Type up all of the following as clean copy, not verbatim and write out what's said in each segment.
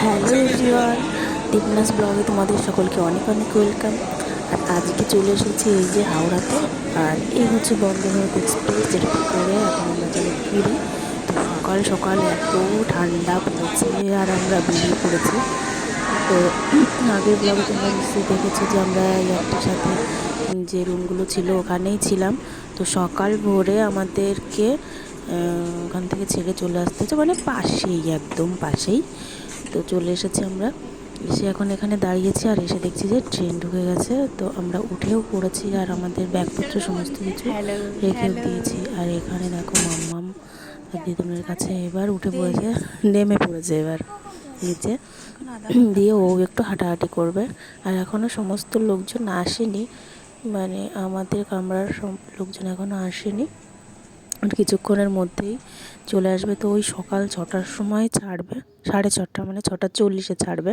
Hello everyone, দীপনাস ব্লগে তোমাদের সকলকে অনেক অনেক ওয়েলকাম। আর আজকে চলে এসেছি এই যে হাওড়াতে। আর এই হচ্ছে বন্দে ভারত এক্সপ্রেস, যেটাতে করে এখন আমরা যাবো পুরী। তো সকাল সকাল এত ঠান্ডা পড়েছে আর আমরা বেরিয়ে পড়েছি। তো আগের ব্লগে তোমরা নিশ্চয়ই দেখেছো যে আমরা একটার সাথে যে রুমগুলো ছিল ওখানেই ছিলাম। তো সকাল ভোরে আমাদেরকে ওখান থেকে ছেড়ে চলে আসতে হচ্ছে, মানে পাশেই, একদম পাশেই। তো চলে এসেছি আমরা, এসে এখন এখানে দাঁড়িয়েছি। আর এসে দেখছি যে ট্রেন ঢুকে গেছে। তো আমরা উঠেও পড়েছি আর আমাদের ব্যাগপত্র সমস্ত কিছু রেখেও দিয়েছি। আর এখানে দেখো মাম্মাম দিদুনের কাছে এবার উঠে পড়েছে, নেমে পড়েছে এবার নিচে, দিয়ে ও একটু হাঁটাহাঁটি করবে। আর এখনও সমস্ত লোকজন আসেনি, মানে আমাদের কামরার লোকজন এখনও আসেনি। কিছুক্ষণের মধ্যেই চলে আসবে। তো ওই সকাল 6টার সময় ছাড়বে, 6:30, মানে 6:40 ছাড়বে।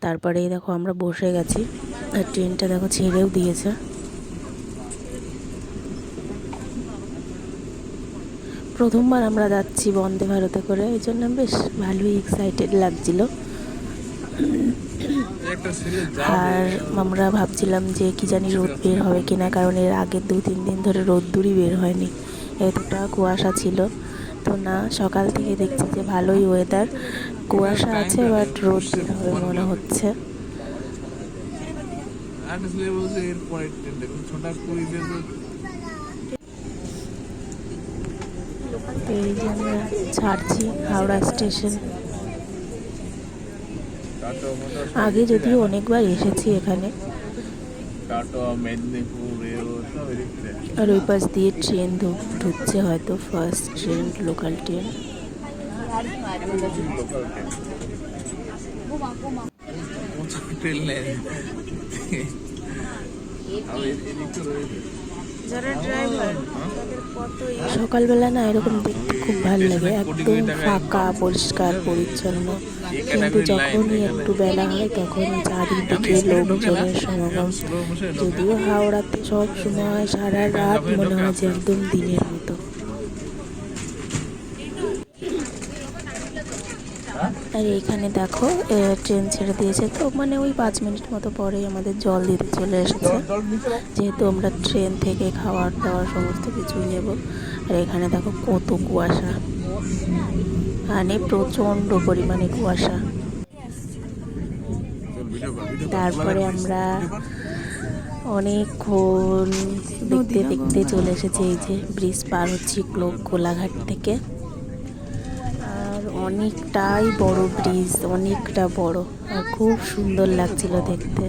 তারপরেই দেখো আমরা বসে গেছি আর ট্রেনটা দেখো ছেড়েও দিয়েছে। প্রথমবার আমরা যাচ্ছি বন্দে ভারতে করে, এই জন্য বেশ ভালোই এক্সাইটেড লাগছিল। আর আমরা ভাবছিলাম যে কি জানি রোদ বের হবে কিনা, কারণ এর আগের 2-3 দিন ধরে রোদ্দুরই বের হয়নি, এতটা কুয়াশা ছিল। তো না, সকাল থেকে দেখছি যে ভালোই ওয়েদার, কুয়াশা আছে বাট রোদ বের হবে মনে হচ্ছে। এই যে আমরা ছাড়ছি হাওড়া স্টেশন। আগে যদিও অনেকবার এসেছি এখানে। আর ওই পাশ দিয়ে ট্রেন ঢুকছে, হয়তো ফার্স্ট ট্রেন, লোকাল ট্রেন। সকালবেলা না এরকম দেখতে খুব ভালো লাগে, একদম ফাঁকা, পরিষ্কার পরিচ্ছন্ন। কিন্তু যখনই একটু বেলা হয় তখনই চারিদিকে লোকজনের সমাগম। যদিও হাওড়াতে সব সময় সারা রাত মনে হয় যে একদম দিনের মতো। আর এইখানে দেখো ট্রেন ছেড়ে দিয়েছে, তো মানে ওই 5 মিনিট মতো পরেই আমাদের জল দিতে চলে এসেছে, যেহেতু আমরা ট্রেন থেকে খাবার দাবার সমস্ত কিছুই নেব। আর এখানে দেখো কত কুয়াশা, মানে প্রচণ্ড পরিমাণে কুয়াশা। তারপরে আমরা অনেকক্ষণ দেখতে দেখতে চলে এসেছি, এই যে ব্রিজ পার হচ্ছি কোলাঘাট থেকে। আর অনেকটাই বড় ব্রিজ, অনেকটা বড়, আর খুব সুন্দর লাগছিল দেখতে।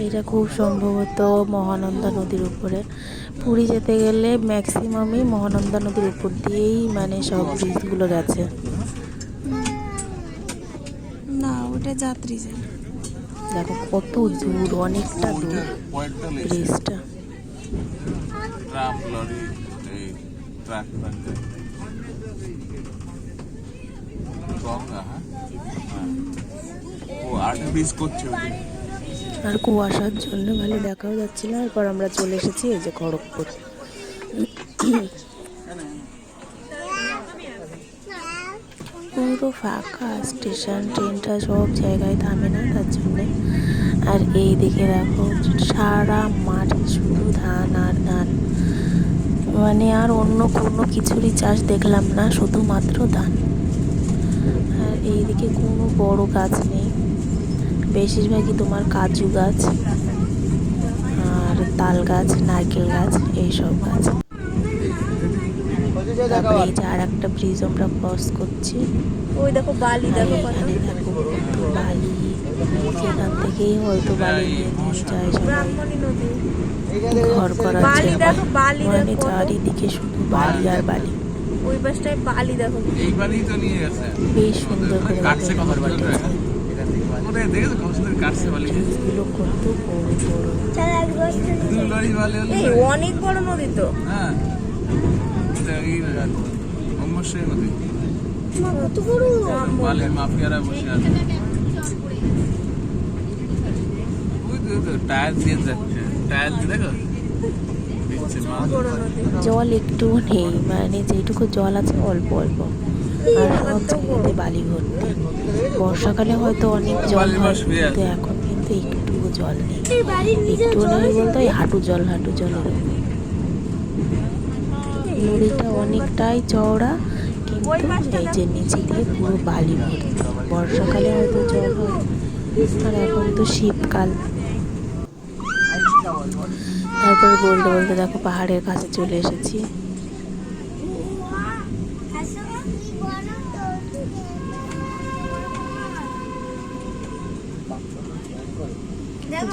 এটা খুব সম্ভবত মহানন্দা নদীর উপরে। পুরী যেতে গেলে ম্যাক্সিমামই মহানন্দা নদীর উপর দিয়েই মানে সব ব্রিজগুলো গেছে। না, ওটা যাত্রী যায়। দেখো কত দূর, অনেকটা দূর ব্রিজটা। আর কুয়াশার জন্য ভালো দেখাও যাচ্ছিল। এরপর আমরা চলে এসেছি এই যে খড়গপুর। পুরো ফাঁকা স্টেশন, ট্রেনটা সব জায়গায় থামে না তার জন্যে। আর এই দিকে দেখো সারা মাঠে শুধু ধান আর ধান, মানে আর অন্য কোনো কিছুরই চাষ দেখলাম না, শুধুমাত্র ধান। আর এইদিকে কোনো বড় গাছ নেই, বেশিরভাগই তোমার কাজু গাছ আর তাল গাছ, নারকেল গাছ, এইসব গাছ। তারপরে এই যে আর একটা ব্রিজ আমরা ক্রস করছি, ওই দেখো বালি, দেখো কত দেখো বালি, সেখান থেকেই হয়তো বালি নিয়ে যায় সবাই ঘর করার জন্য। মানে চারিদিকে শুধু বালি আর বালি। ওই পাশটায় বালি দেখো, বেশ সুন্দর করে ব্রিজগুলো কত বড় বড়। এই অনেক বড় নদী তো। কত বড় মাফিয়ারা বসে আছে, টায়ার দিয়ে যাচ্ছে, টায়ার দিয়ে দেখো আছে মাছ। বড় নদী। জল একটুও নেই, মানে যেটুকু জল আছে অল্প অল্প, আর সব জায়গাতে বালি ভর্তি। বর্ষাকালে হয়তো অনেক জল বালির হয়, মাছ শুয়ে কিন্তু আছে। এখন কিন্তু একটুও জল নেই। একটুও নেই বলতে ওই হাঁটু জল এরকম। নদীটা অনেকটাই চওড়া, কিন্তু এই যে নিচে দিয়ে পুরো বালি ভর্তি। বর্ষাকালে হয়তো জল হয়, আর এখন তো শীতকাল। তারপর বলতে বলতে দেখো পাহাড়ের কাছে চলে এসেছি।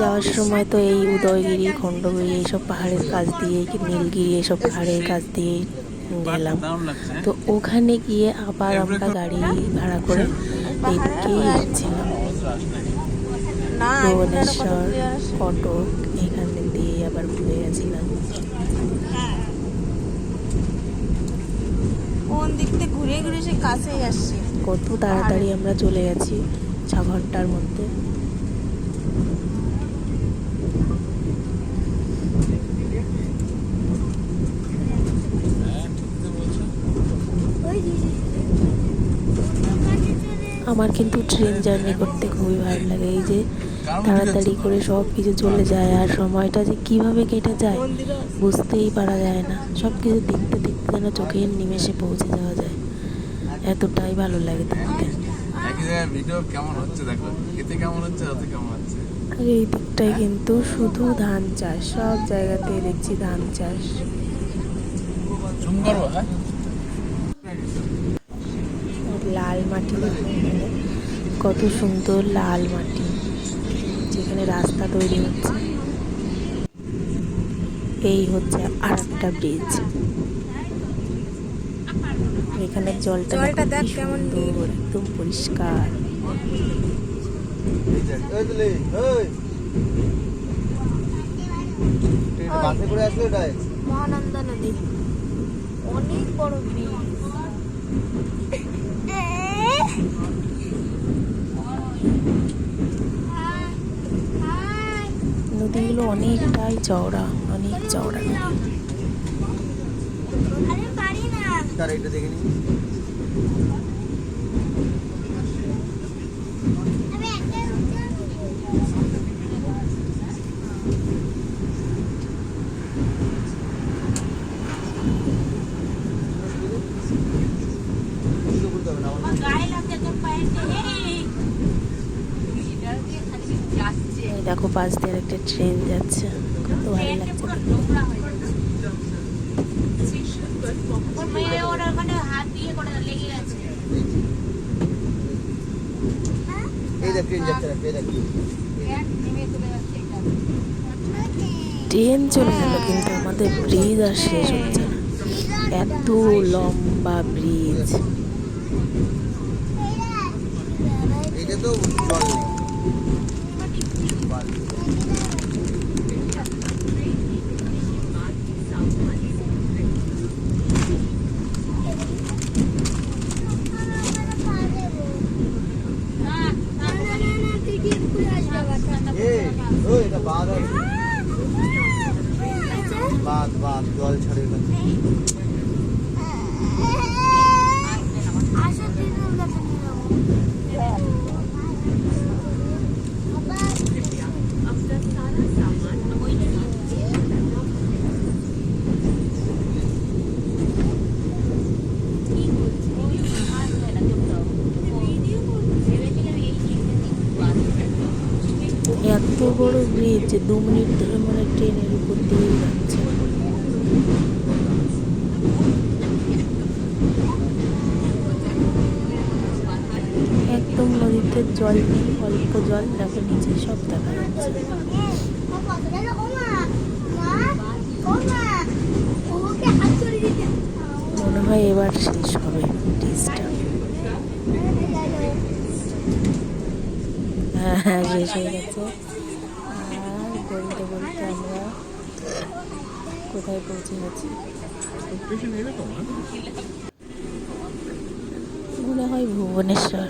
যাওয়ার সময় তো এই উদয়গিরি, খণ্ডগিরি এইসব পাহাড়ের কাছ দিয়ে, নীলগিরি এইসব পাহাড়ের কাছ দিয়ে গেলাম। দারুণ লাগছে। তো ওখানে গিয়ে আবার আমরা গাড়ি ভাড়া করে এইদিকেই এসেছিলাম। না ভুবনেশ্বর, কটক এখানে দিয়ে আবার ঘুরে গেছিলাম। কোন দিক থেকে ঘুরে ঘুরে সে কাছেই আসছে। কত তাড়াতাড়ি আমরা চলে গেছি, 6 ঘন্টার মধ্যে। আমার কিন্তু ট্রেন জার্নি করতে খুবই ভালো লাগে। এই যে তাড়াতাড়ি করে সব কিছু চলে যায়, আর সময়টা যে কিভাবে কেটে যায় বুঝতেই পারা যায় না। সব কিছু দেখতে দেখতে যেন চোখের নিমেষে পৌঁছে যাওয়া যায়, এতটাই ভালো লাগে দেখতে। একই জায়গায় ভিডিও কেমন হচ্ছে দেখো, এতে কেমন হচ্ছে, ওতে কেমন হচ্ছে। আর এই দিকটায় কিন্তু শুধু ধান চাষ, সব জায়গাতে দেখছি ধান চাষ। জুম করবো, হ্যাঁ। আর লাল মাটি দেখুন, মানে কত সুন্দর লাল মাটি, যেখানে রাস্তা তৈরি হচ্ছে। এই হচ্ছে আর একটা ব্রিজ। এখানে জলটা জলটা দেখো দেখ কি কেমন সুন্দর, একদম পরিষ্কার। মহানন্দা নদী, অনেক বড় ব্রিজ। নদীগুলো অনেকটাই চওড়া, অনেক চওড়া নদী। এই দেখো পাশ দিয়ে একটা ট্রেন যাচ্ছে, কত ভালো লাগছে দেখতে। ট্রেন চলে গেল, কিন্তু আমাদের ব্রিজ আর শেষ হচ্ছে না। এত লম্বা ব্রিজ। জল ছাড়ে এত বড় ব্রিজ যে 2 মিনিট ধরে মানে ট্রেনের উপর দিয়ে যাচ্ছে। একদম নদীতে জল নেই, অল্প জল, দেখো নিচে সব দেখা যাচ্ছে। মনে হয় এবার শেষ হবে ব্রিজটা। হ্যাঁ, শেষ হয়ে গেছে। আর বলতে বলতে আমরা কোথায় পৌঁছে গেছি মনে হয় ভুবনেশ্বর।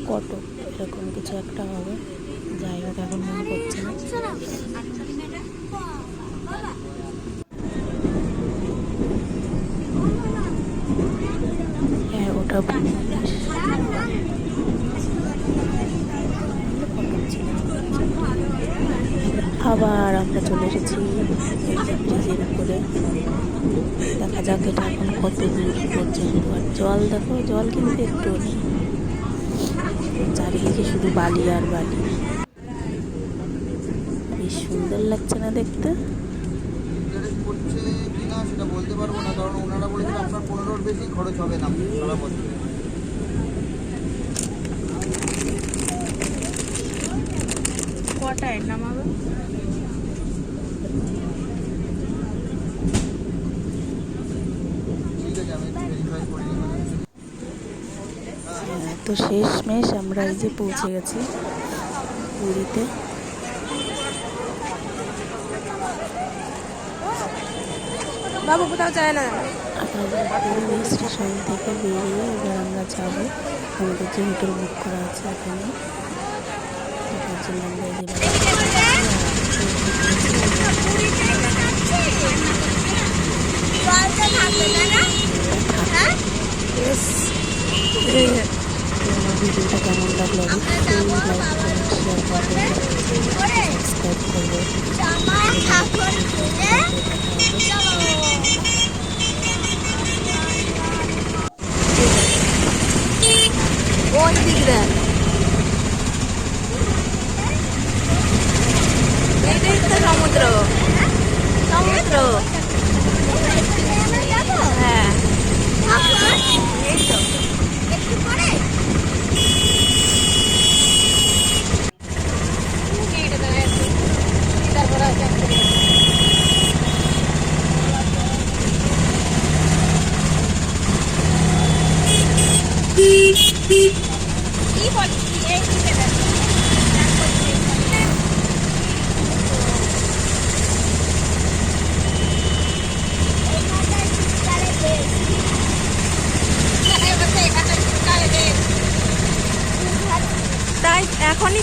কটক এরকম কিছু একটা হবে, যাই হোক এখন মনে পড়ছে না। হ্যাঁ ওটা আবার আমরা চলে এসেছি ব্রিজের উপরে। দেখা যাক এটা এখন কত দূর পর্যন্ত। আর জল দেখো, জল কিন্তু একটু নেই, চারিদিকে শুধু বালি আর বালি। বেশ সুন্দর লাগছে না দেখতে? করছে কিনা সেটা বলতে পারবো না, কারণ ওনারা বলেছেন আপনার 15-র বেশি খরচ হবে না সারা বছরে। কটায় নামাবো? ঠিক আছে, আমি একটু ভেরিফাই করে নিই। হ্যাঁ, তো শেষমেশ আমরা এই যে পৌঁছে গেছি পুরীতে। বাবু কোথাও যায় না। পুরী স্টেশন থেকে বেরিয়ে এবার আমরা যাবো আমাদের যে হোটেল বুক করা আছে এখানে। তার জন্য আমরা এই যে আমার ভিডিওটা কেমন লাগলো অবশ্যই লাইক কমেন্ট শেয়ার করবেন, সাবস্ক্রাইব করবেন। ওই দিক দেখ, এটাই তো সমুদ্র। সমুদ্র হ্যাঁ, এই তো তাই এখনই